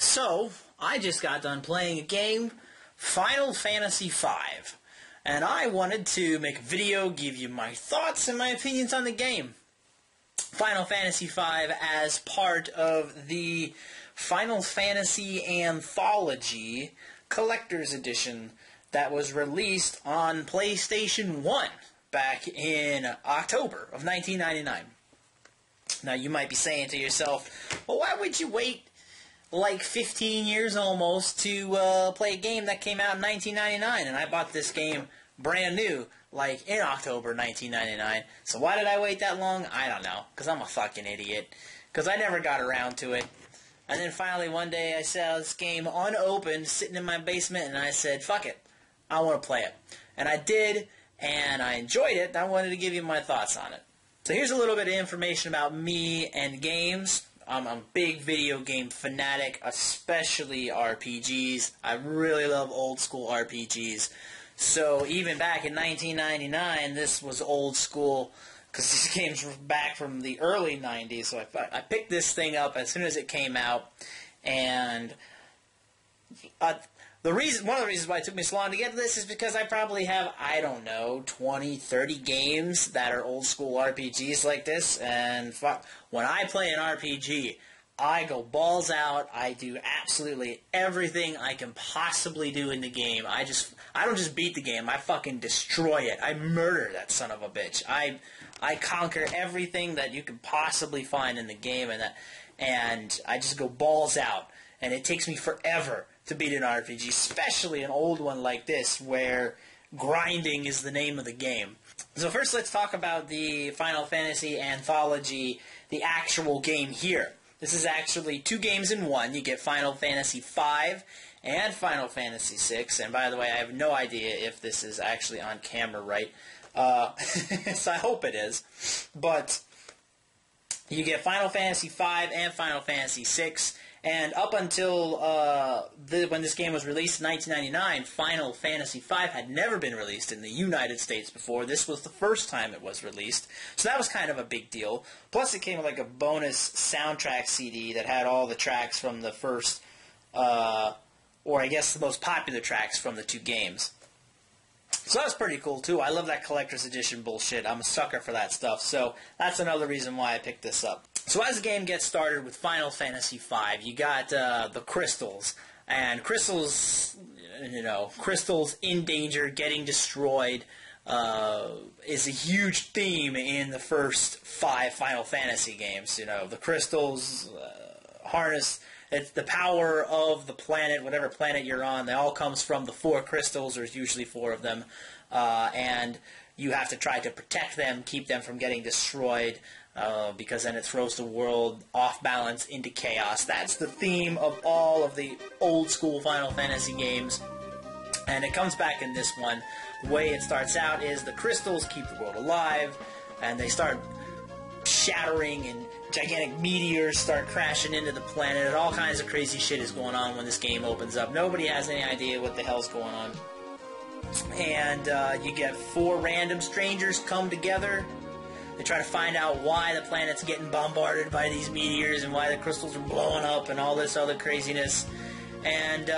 So, I just got done playing a game, Final Fantasy V, and I wanted to make a video, give you my thoughts and my opinions on the game. Final Fantasy V as part of the Final Fantasy Anthology Collector's Edition that was released on PlayStation 1 back in October of 1999. Now, you might be saying to yourself, well, why would you wait like 15 years almost to play a game that came out in 1999? And I bought this game brand new, like in October 1999. So why did I wait that long? I don't know, because I'm a fucking idiot. Because I never got around to it. And then finally one day I saw this game unopened sitting in my basement, and I said, fuck it, I want to play it. And I did, and I enjoyed it, and I wanted to give you my thoughts on it. So here's a little bit of information about me and games. I'm a big video game fanatic, especially RPGs. I really love old school RPGs. So even back in 1999, this was old school, because these games were back from the early 90s. So I picked this thing up as soon as it came out, and one of the reasons why it took me so long to get to this is because I probably have, I don't know, 20, 30 games that are old school RPGs like this, and fuck, when I play an RPG, I go balls out. I do absolutely everything I can possibly do in the game. I don't just beat the game, I fucking destroy it. I murder that son of a bitch. I conquer everything that you can possibly find in the game, and I just go balls out. And it takes me forever to beat an RPG, especially an old one like this, where grinding is the name of the game. So first let's talk about the Final Fantasy Anthology, the actual game here. This is actually two games in one. You get Final Fantasy V and Final Fantasy VI. And by the way, I have no idea if this is actually on camera right. So I hope it is. But you get Final Fantasy V and Final Fantasy VI. And up until when this game was released in 1999, Final Fantasy V had never been released in the United States before. This was the first time it was released. So that was kind of a big deal. Plus it came with like a bonus soundtrack CD that had all the tracks from the first, or I guess the most popular tracks from the two games. So that was pretty cool too. I love that collector's edition bullshit. I'm a sucker for that stuff. So that's another reason why I picked this up. So as the game gets started with Final Fantasy V, you got the crystals. And crystals in danger, getting destroyed, is a huge theme in the first 5 Final Fantasy games. You know, the crystals harness the power of the planet, whatever planet you're on. They all comes from the 4 crystals. There's usually 4 of them. And you have to try to protect them, keep them from getting destroyed, because then it throws the world off balance into chaos. That's the theme of all of the old school Final Fantasy games, and it comes back in this one. The way it starts out is the crystals keep the world alive, and they start shattering, and gigantic meteors start crashing into the planet, and all kinds of crazy shit is going on when this game opens up. Nobody has any idea what the hell's going on. And you get 4 random strangers come together. They try to find out why the planet's getting bombarded by these meteors and why the crystals are blowing up and all this other craziness. And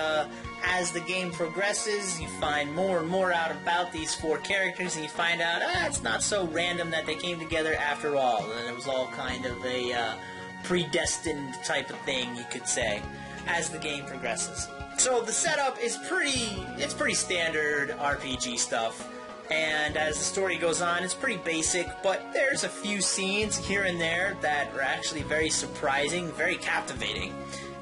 as the game progresses, you find more and more out about these 4 characters, and you find out, it's not so random that they came together after all. And it was all kind of a predestined type of thing, you could say, as the game progresses. So the setup is pretty standard RPG stuff. And as the story goes on, it's pretty basic, but there's a few scenes here and there that are actually very surprising, very captivating,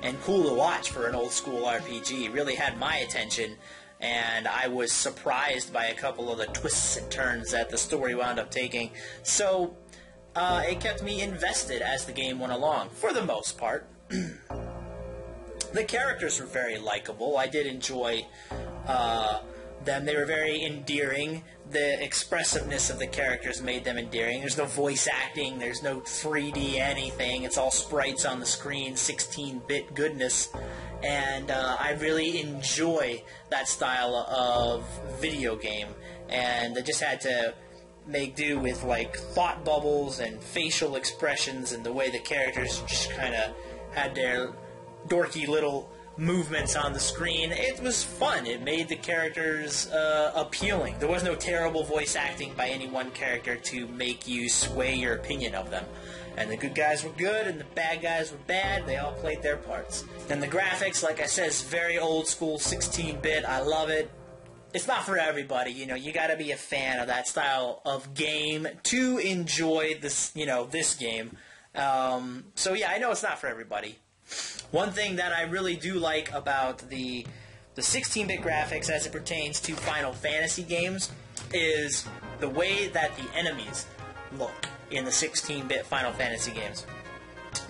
and cool to watch for an old school RPG. It really had my attention, and I was surprised by a couple of the twists and turns that the story wound up taking. So it kept me invested as the game went along, for the most part. The characters were very likable. I did enjoy them. They were very endearing. The expressiveness of the characters made them endearing. There's no voice acting. There's no 3D anything. It's all sprites on the screen, 16-bit goodness. And I really enjoy that style of video game. And I just had to make do with like thought bubbles and facial expressions and the way the characters just kind of had their dorky little movements on the screen. It was fun. It made the characters appealing. There was no terrible voice acting by any one character to make you sway your opinion of them. And the good guys were good, and the bad guys were bad. They all played their parts. And the graphics, like I said, is very old school, 16-bit. I love it. It's not for everybody, you know. You got to be a fan of that style of game to enjoy this, you know, this game. So yeah, I know it's not for everybody. One thing that I really do like about the 16-bit graphics as it pertains to Final Fantasy games is the way that the enemies look in the 16-bit Final Fantasy games.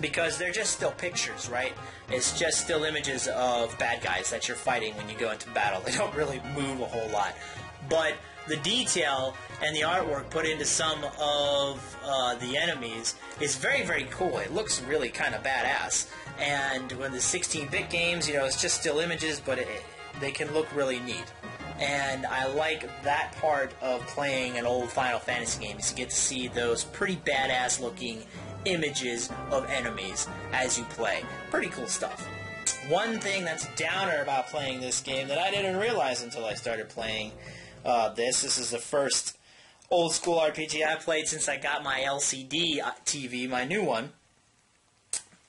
Because they're just still pictures, right? It's just still images of bad guys that you're fighting when you go into battle. They don't really move a whole lot. But the detail and the artwork put into some of the enemies is very, very cool. It looks really kind of badass. And when the 16-bit games, you know, it's just still images, but they can look really neat. And I like that part of playing an old Final Fantasy game, is you get to see those pretty badass looking images of enemies as you play. Pretty cool stuff. One thing that's a downer about playing this game that I didn't realize until I started playing this is the first old school RPG I've played since I got my LCD TV, my new one,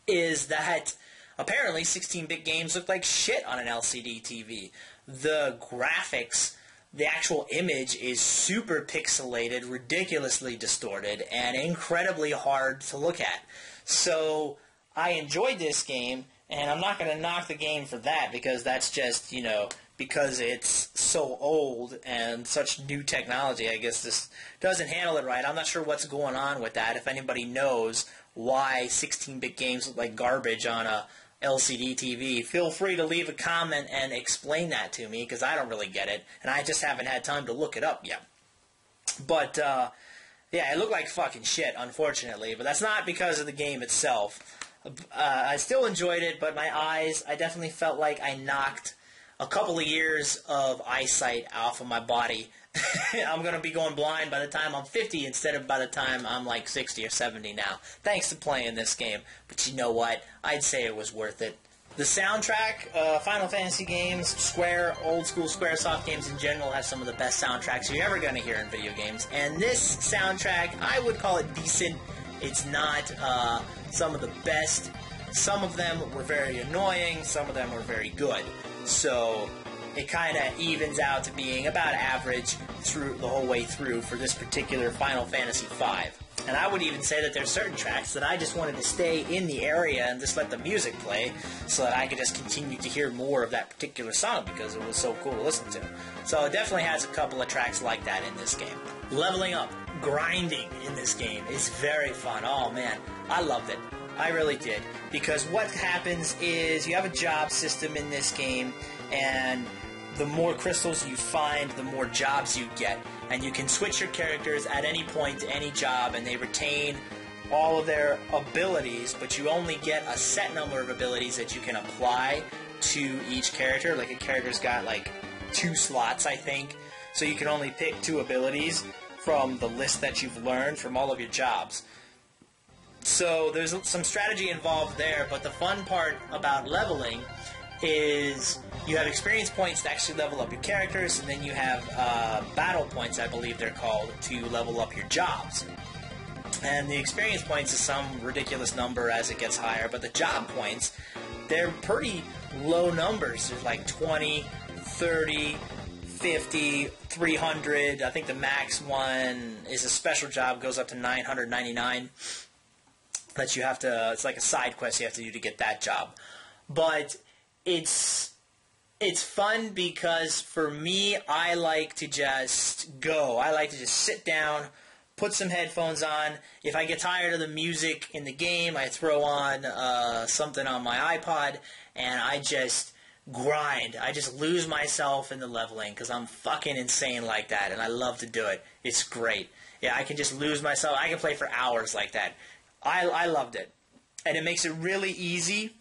is that apparently 16-bit games look like shit on an LCD TV. The graphics, the actual image is super pixelated, ridiculously distorted, and incredibly hard to look at. So I enjoyed this game, and I'm not going to knock the game for that, because that's just, you know, because it's so old and such new technology. I guess this doesn't handle it right. I'm not sure what's going on with that. If anybody knows why 16-bit games look like garbage on a LCD TV, feel free to leave a comment and explain that to me, because I don't really get it, and I just haven't had time to look it up yet. But, yeah, it looked like fucking shit, unfortunately, but that's not because of the game itself. I still enjoyed it, but my eyes, I definitely felt like I knocked a couple of years of eyesight off of my body. I'm going to be going blind by the time I'm 50 instead of by the time I'm like 60 or 70 now, thanks to playing this game. But you know what? I'd say it was worth it. The soundtrack, Final Fantasy games, Square, old school Squaresoft games in general have some of the best soundtracks you're ever going to hear in video games. And this soundtrack, I would call it decent. It's not some of the best. Some of them were very annoying. Some of them were very good. So it kind of evens out to being about average through the whole way through for this particular Final Fantasy V. And I would even say that there's certain tracks that I just wanted to stay in the area and just let the music play so that I could just continue to hear more of that particular song because it was so cool to listen to. So it definitely has a couple of tracks like that in this game. Leveling up, grinding in this game is very fun. Oh man, I loved it. I really did. Because what happens is you have a job system in this game, and the more crystals you find, the more jobs you get. And you can switch your characters at any point to any job, and they retain all of their abilities, but you only get a set number of abilities that you can apply to each character. Like a character's got like 2 slots, I think. So you can only pick 2 abilities from the list that you've learned from all of your jobs. So there's some strategy involved there, but the fun part about leveling is you have experience points to actually level up your characters, and then you have battle points, I believe they're called, to level up your jobs. And the experience points is some ridiculous number as it gets higher, but the job points, they're pretty low numbers. There's like 20, 30, 50, 300. I think the max one is a special job, goes up to 999. That you have to, it's like a side quest you have to do to get that job. But it's fun because for me, I like to just go. I like to just sit down, put some headphones on. If I get tired of the music in the game, I throw on something on my iPod, and I just grind. I just lose myself in the leveling because I'm fucking insane like that, and I love to do it. It's great. Yeah, I can just lose myself. I can play for hours like that. I loved it. And it makes it really easy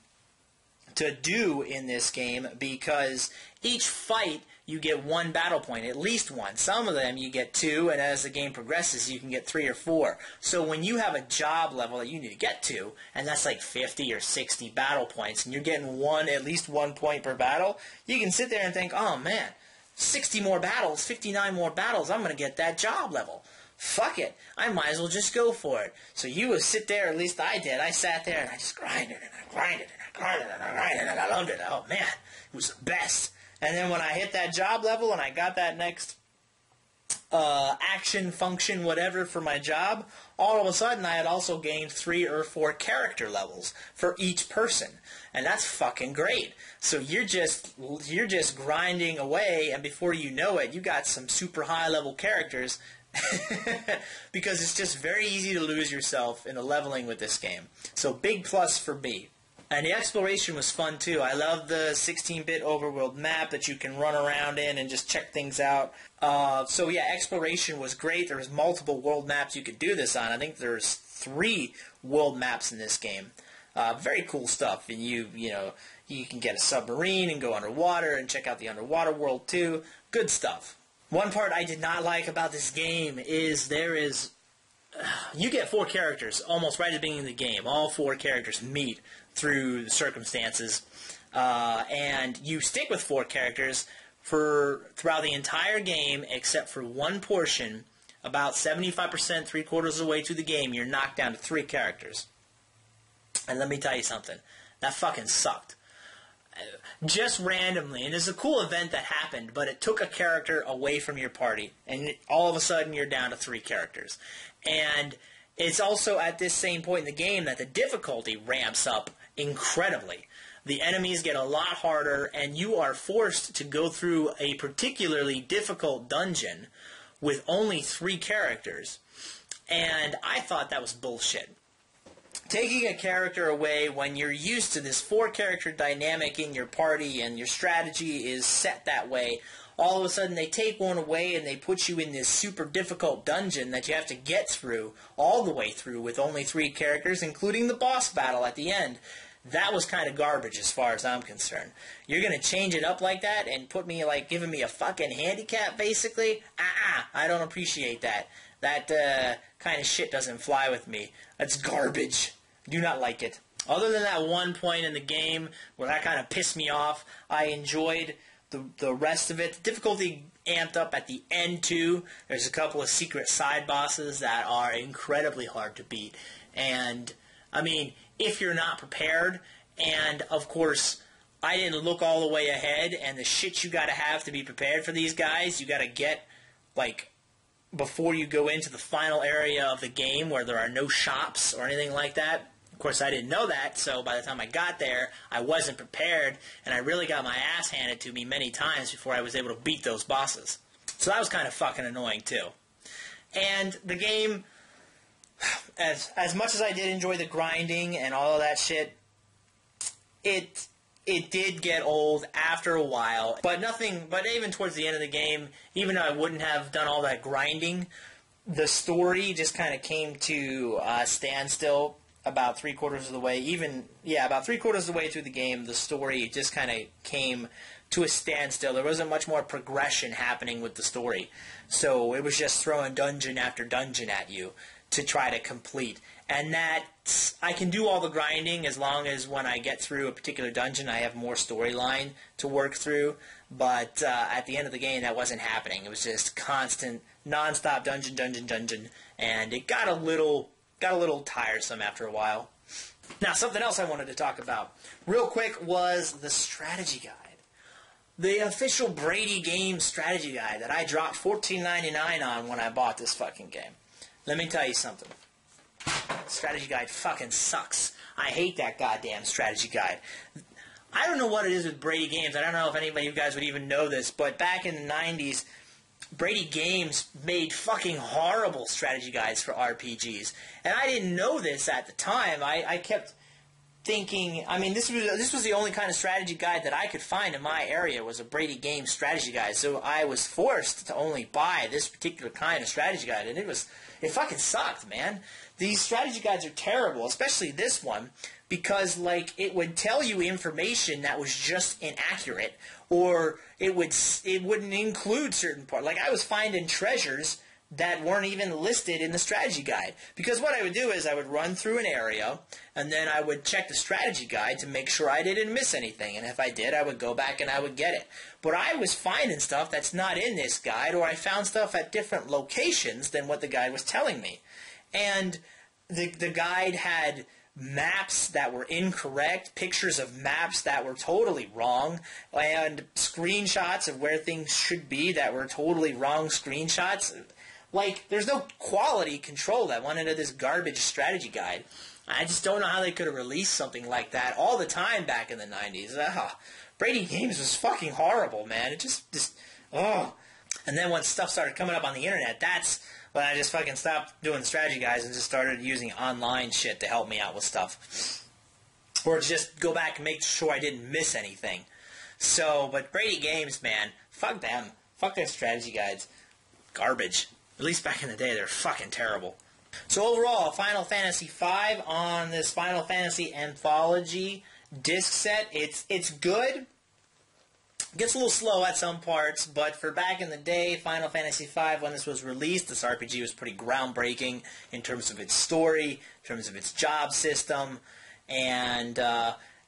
to do in this game because each fight you get 1 battle point, at least 1. Some of them you get 2, and as the game progresses, you can get 3 or 4. So when you have a job level that you need to get to, and that's like 50 or 60 battle points, and you're getting at least 1 point per battle, you can sit there and think, oh man, 60 more battles, 59 more battles, I'm going to get that job level. Fuck it. I might as well just go for it. So you would sit there, at least I did. I sat there and I just grinded and I grinded and I grinded and I grinded and I loved it. Oh man, it was the best. And then when I hit that job level and I got that next action, function, whatever for my job, all of a sudden I had also gained 3 or 4 character levels for each person. And that's fucking great. So you're just grinding away, and before you know it, you got some super high level characters because it's just very easy to lose yourself in the leveling with this game. So big plus for me. And the exploration was fun too. I love the 16-bit overworld map that you can run around in and just check things out. So yeah, exploration was great. There was multiple world maps you could do this on. I think there's 3 world maps in this game. Very cool stuff. And you can get a submarine and go underwater and check out the underwater world too. Good stuff. One part I did not like about this game is you get 4 characters almost right at the beginning of the game. All 4 characters meet through the circumstances, and you stick with 4 characters throughout the entire game except for one portion. About 75%, 3/4 of the way through the game, you're knocked down to 3 characters. And let me tell you something, that fucking sucked. Just randomly, and it's a cool event that happened, but it took a character away from your party, and all of a sudden you're down to 3 characters. And it's also at this same point in the game that the difficulty ramps up incredibly. The enemies get a lot harder, and you are forced to go through a particularly difficult dungeon with only 3 characters. And I thought that was bullshit. Taking a character away when you're used to this 4-character dynamic in your party and your strategy is set that way, all of a sudden they take one away and they put you in this super difficult dungeon that you have to get through, all the way through, with only 3 characters, including the boss battle at the end. That was kind of garbage as far as I'm concerned. You're going to change it up like that and put me, like, giving me a fucking handicap, basically? I don't appreciate that. That kind of shit doesn't fly with me. That's garbage. Do not like it. Other than that one point in the game where that kind of pissed me off, I enjoyed the rest of it. The difficulty amped up at the end, too. There's a couple of secret side bosses that are incredibly hard to beat. And, I mean, if you're not prepared, and, of course, I didn't look all the way ahead, and the shit you gotta have to be prepared for these guys, you gotta get, like, before you go into the final area of the game where there are no shops or anything like that. Of course, I didn't know that, so by the time I got there, I wasn't prepared, and I really got my ass handed to me many times before I was able to beat those bosses. So that was kind of fucking annoying, too. And the game, as much as I did enjoy the grinding and all of that shit, it did get old after a while. But even towards the end of the game, even though I wouldn't have done all that grinding, the story just kind of came to a standstill about 3/4 of the way. About 3/4 of the way through the game, the story just kind of came to a standstill. There wasn't much more progression happening with the story. So it was just throwing dungeon after dungeon at you to try to complete. And I can do all the grinding as long as when I get through a particular dungeon I have more storyline to work through. But at the end of the game that wasn't happening. It was just constant, non-stop dungeon, and it got a little tiresome after a while. Now, something else I wanted to talk about real quick was the strategy guide. The official Brady Games strategy guide that I dropped $14.99 on when I bought this fucking game. Let me tell you something. Strategy guide fucking sucks. I hate that goddamn strategy guide. I don't know what it is with Brady Games. I don't know if anybody of you guys would even know this, but back in the 90s, Brady Games made fucking horrible strategy guides for RPGs. And I didn't know this at the time. I kept thinking, I mean, this was the only kind of strategy guide that I could find in my area was a Brady Games strategy guide. So I was forced to only buy this particular kind of strategy guide, and it fucking sucked, man. these strategy guides are terrible, especially this one, because like it would tell you information that was just inaccurate, or it wouldn't include certain parts. Like I was finding treasures that weren't even listed in the strategy guide. Because what I would do is I would run through an area, and then I would check the strategy guide to make sure I didn't miss anything. And if I did, I would go back and I would get it. But I was finding stuff that's not in this guide, or I found stuff at different locations than what the guide was telling me. And the guide had maps that were incorrect, pictures of maps that were totally wrong, and screenshots of where things should be that were totally wrong screenshots. Like, there's no quality control that went into this garbage strategy guide. I just don't know how they could have released something like that all the time back in the 90s. Brady Games was fucking horrible, man. It just, oh. And then when stuff started coming up on the internet, that's when I just fucking stopped doing the strategy guides and just started using online shit to help me out with stuff. Or to just go back and make sure I didn't miss anything. So, but Brady Games, man, fuck them. Fuck their strategy guides. Garbage. At least back in the day, they're fucking terrible. So overall, Final Fantasy V on this Final Fantasy Anthology disc set, it's good. It gets a little slow at some parts, but for back in the day, Final Fantasy V, when this was released, this RPG was pretty groundbreaking in terms of its story, in terms of its job system, and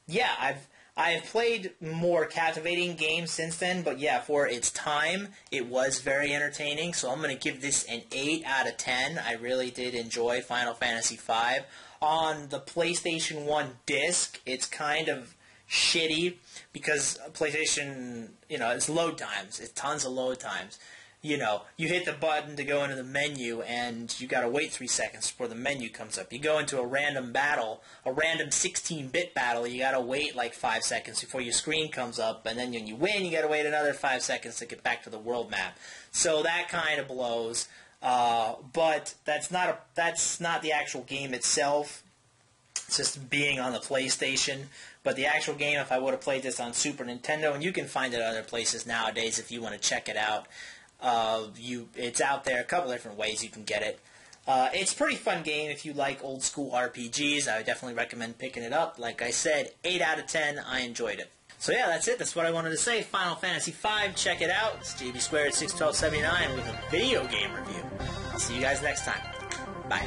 yeah, I have played more captivating games since then, but yeah, for its time, it was very entertaining, so I'm going to give this an 8 out of 10. I really did enjoy Final Fantasy V. On the PlayStation 1 disc, it's kind of shitty, because PlayStation, it's load times. It's tons of load times. You hit the button to go into the menu, and you gotta wait 3 seconds before the menu comes up. You go into a random battle, a random 16-bit battle, you gotta wait like 5 seconds before your screen comes up, and then when you win, you gotta wait another 5 seconds to get back to the world map. So that kind of blows, but that's not the actual game itself. It's just being on the PlayStation. But the actual game, if I would have played this on Super Nintendo, and you can find it other places nowadays if you want to check it out, it's out there. A couple different ways you can get it. It's a pretty fun game if you like old school RPGs. I would definitely recommend picking it up. Like I said, 8 out of 10. I enjoyed it. So yeah, that's it. That's what I wanted to say. Final Fantasy V. Check it out. It's JB Squared 61279 with a video game review. I'll see you guys next time. Bye.